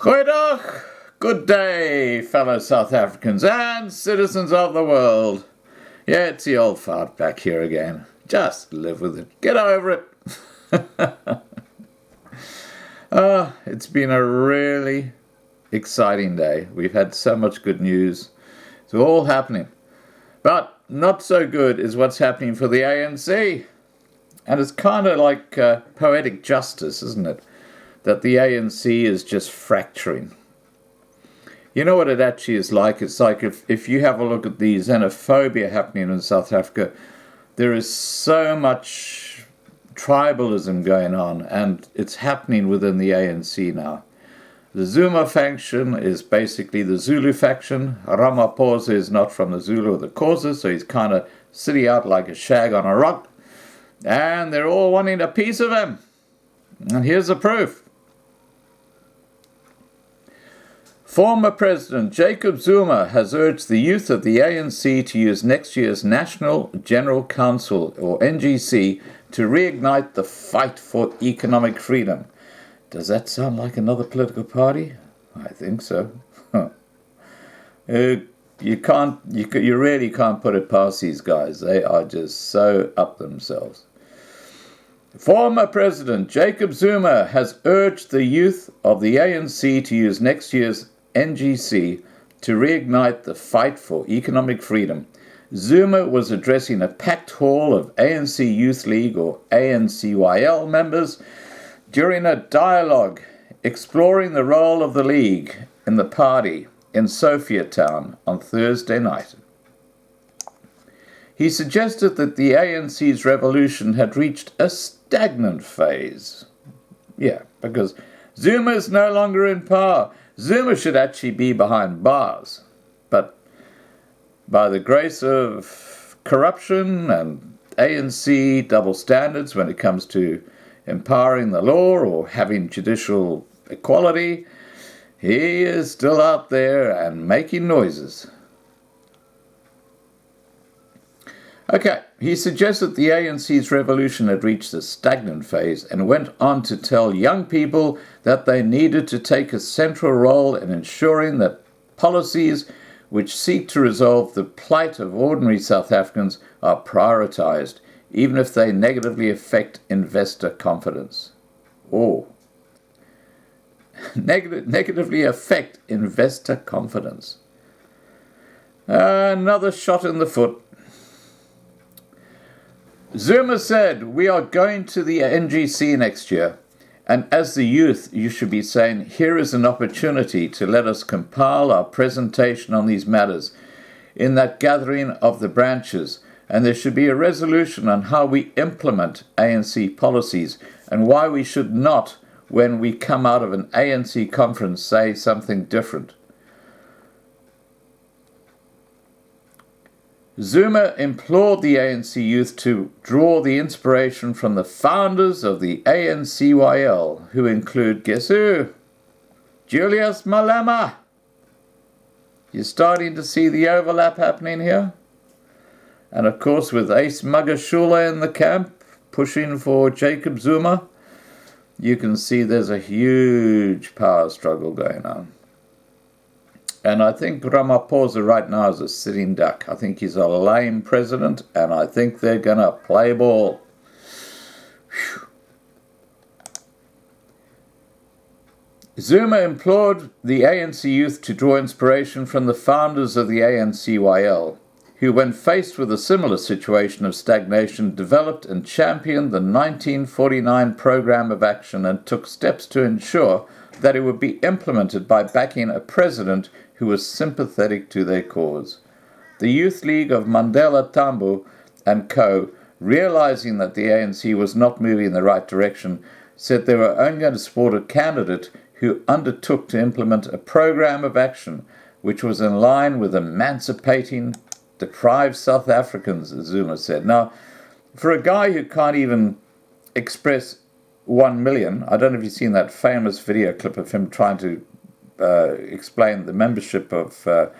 Goeiedag, good day, fellow South Africans and citizens of the world. Yeah, it's the old fart back here again. Just live with it. Get over it. It's been a really exciting day. We've had so much good news. It's all happening. But not so good is what's happening for the ANC. And it's kind of like poetic justice, isn't it? That the ANC is just fracturing. You know what it actually is like? It's like if you have a look at the xenophobia happening in South Africa, there is so much tribalism going on, and it's happening within the ANC now. The Zuma faction is basically the Zulu faction. Ramaphosa is not from the Zulu or the Xhosa, so he's kind of sitting out like a shag on a rock. And they're all wanting a piece of him. And here's the proof. Former President Jacob Zuma has urged the youth of the ANC to use next year's National General Council, or NGC, to reignite the fight for economic freedom. Does that sound like another political party? I think so. You really can't put it past these guys. They are just so up themselves. Former President Jacob Zuma has urged the youth of the ANC to use next year's NGC to reignite the fight for economic freedom. Zuma was addressing a packed hall of ANC Youth League, or ANCYL, members during a dialogue exploring the role of the League in the party in Sophiatown on Thursday night. He suggested that the ANC's revolution had reached a stagnant phase. Yeah, because Zuma is no longer in power. Zuma should actually be behind bars. But by the grace of corruption and ANC double standards when it comes to empowering the law or having judicial equality, he is still out there and making noises. Okay, he suggested the ANC's revolution had reached a stagnant phase and went on to tell young people that they needed to take a central role in ensuring that policies which seek to resolve the plight of ordinary South Africans are prioritised, even if they negatively affect investor confidence. Oh. Negatively affect investor confidence. Another shot in the foot. Zuma said, "We are going to the NGC next year, and as the youth, you should be saying, here is an opportunity to let us compile our presentation on these matters in that gathering of the branches, and there should be a resolution on how we implement ANC policies and why we should not, when we come out of an ANC conference, say something different." Zuma implored the ANC youth to draw the inspiration from the founders of the ANCYL, who include, guess who? Julius Malema. You're starting to see the overlap happening here. And of course, with Ace Magashule in the camp, pushing for Jacob Zuma, you can see there's a huge power struggle going on. And I think Ramaphosa right now is a sitting duck. I think he's a lame president, and I think they're going to play ball. Whew. Zuma implored the ANC youth to draw inspiration from the founders of the ANCYL, who, when faced with a similar situation of stagnation, developed and championed the 1949 Programme of Action and took steps to ensure that it would be implemented by backing a president who was sympathetic to their cause. The Youth League of Mandela Tambo and co., realizing that the ANC was not moving in the right direction, said they were only going to support a candidate who undertook to implement a program of action which was in line with emancipating deprived South Africans, Zuma said. Now, for a guy who can't even express 1 million, I don't know if you've seen that famous video clip of him trying to explain the membership of the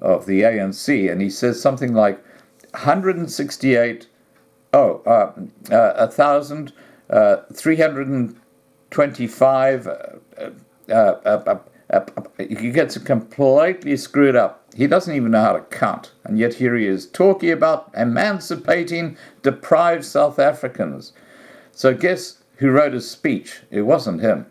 ANC, and he says something like 1,325 He gets it completely screwed up. He doesn't even know how to count. And yet here he is talking about emancipating deprived South Africans. So guess who wrote his speech? It wasn't him.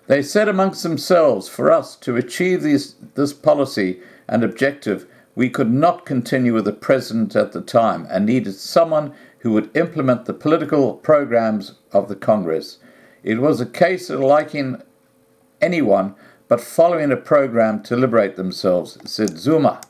They said amongst themselves, for us to achieve this policy and objective, we could not continue with the president at the time and needed someone who would implement the political programs of the Congress. It was a case of liking anyone but following a program to liberate themselves, said Zuma.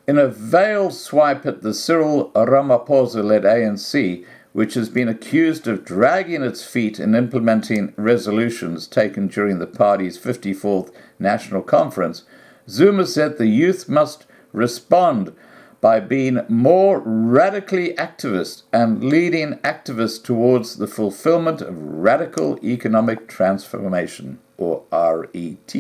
In a veiled swipe at the Cyril Ramaphosa-led ANC, which has been accused of dragging its feet in implementing resolutions taken during the party's 54th National Conference, Zuma said the youth must respond by being more radically activist and leading activists towards the fulfillment of radical economic transformation, or RET.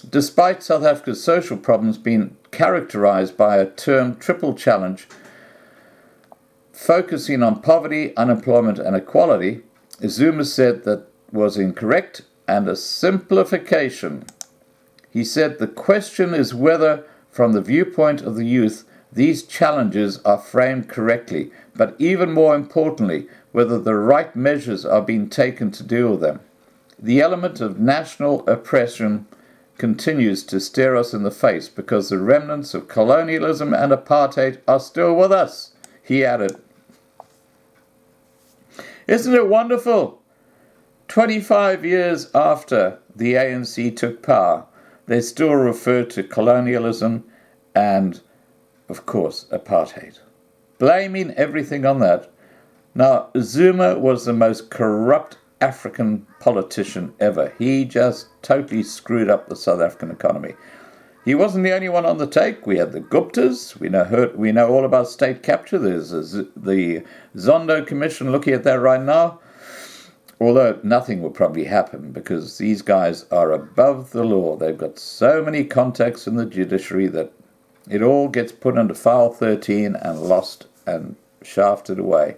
Despite South Africa's social problems being characterized by a term triple challenge, focusing on poverty, unemployment and equality, Zuma said that was incorrect and a simplification. He said the question is whether, from the viewpoint of the youth, these challenges are framed correctly, but even more importantly, whether the right measures are being taken to deal with them. The element of national oppression continues to stare us in the face because the remnants of colonialism and apartheid are still with us, he added. Isn't it wonderful? 25 years after the ANC took power, they still refer to colonialism and, of course, apartheid, blaming everything on that. Now, Zuma was the most corrupt African politician ever. He just totally screwed up the South African economy. He wasn't the only one on the take. We had the Guptas. We know all about state capture. There's the Zondo Commission looking at that right now. Although nothing will probably happen because these guys are above the law. They've got so many contacts in the judiciary that it all gets put under File 13 and lost and shafted away.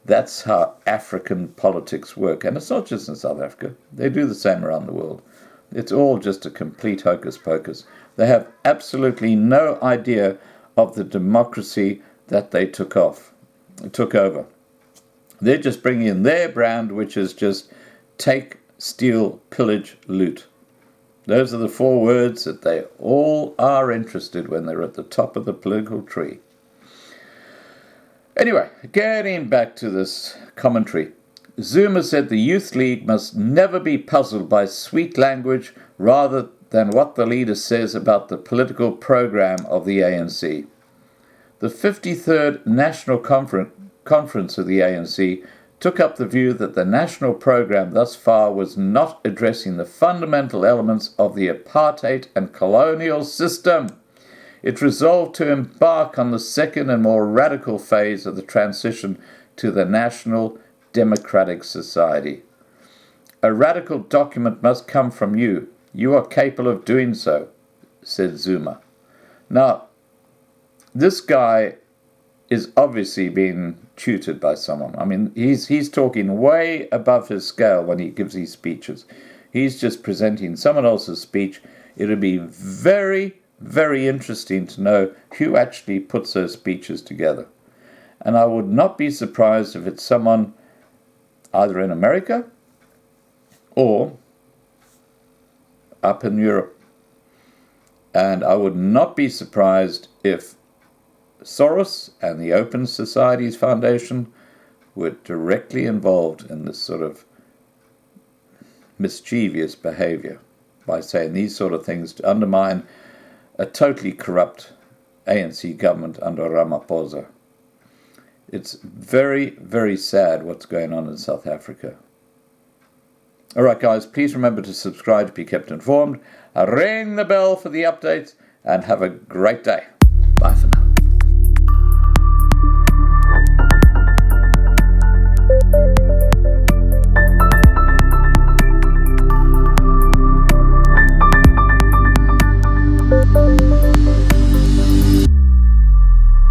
That's how African politics work. And it's not just in South Africa. They do the same around the world. It's all just a complete hocus pocus. They have absolutely no idea of the democracy that they took over. They're just bringing in their brand, which is just take, steal, pillage, loot. Those are the 4 words that they all are interested when they're at the top of the political tree. Anyway, getting back to this commentary, Zuma said the Youth League must never be puzzled by sweet language rather than what the leader says about the political program of the ANC. The 53rd National Conference of the ANC took up the view that the national program thus far was not addressing the fundamental elements of the apartheid and colonial system. It resolved to embark on the second and more radical phase of the transition to the national democratic society. A radical document must come from you. You are capable of doing so, said Zuma. Now, this guy is obviously being tutored by someone. I mean, he's talking way above his scale when he gives these speeches. He's just presenting someone else's speech. It'll be very, very interesting to know who actually puts those speeches together. And I would not be surprised if it's someone either in America or up in Europe. And I would not be surprised if Soros and the Open Societies Foundation were directly involved in this sort of mischievous behavior by saying these sort of things to undermine a totally corrupt ANC government under Ramaphosa. It's very, very sad what's going on in South Africa. All right, guys, please remember to subscribe to be kept informed. Ring the bell for the updates and have a great day.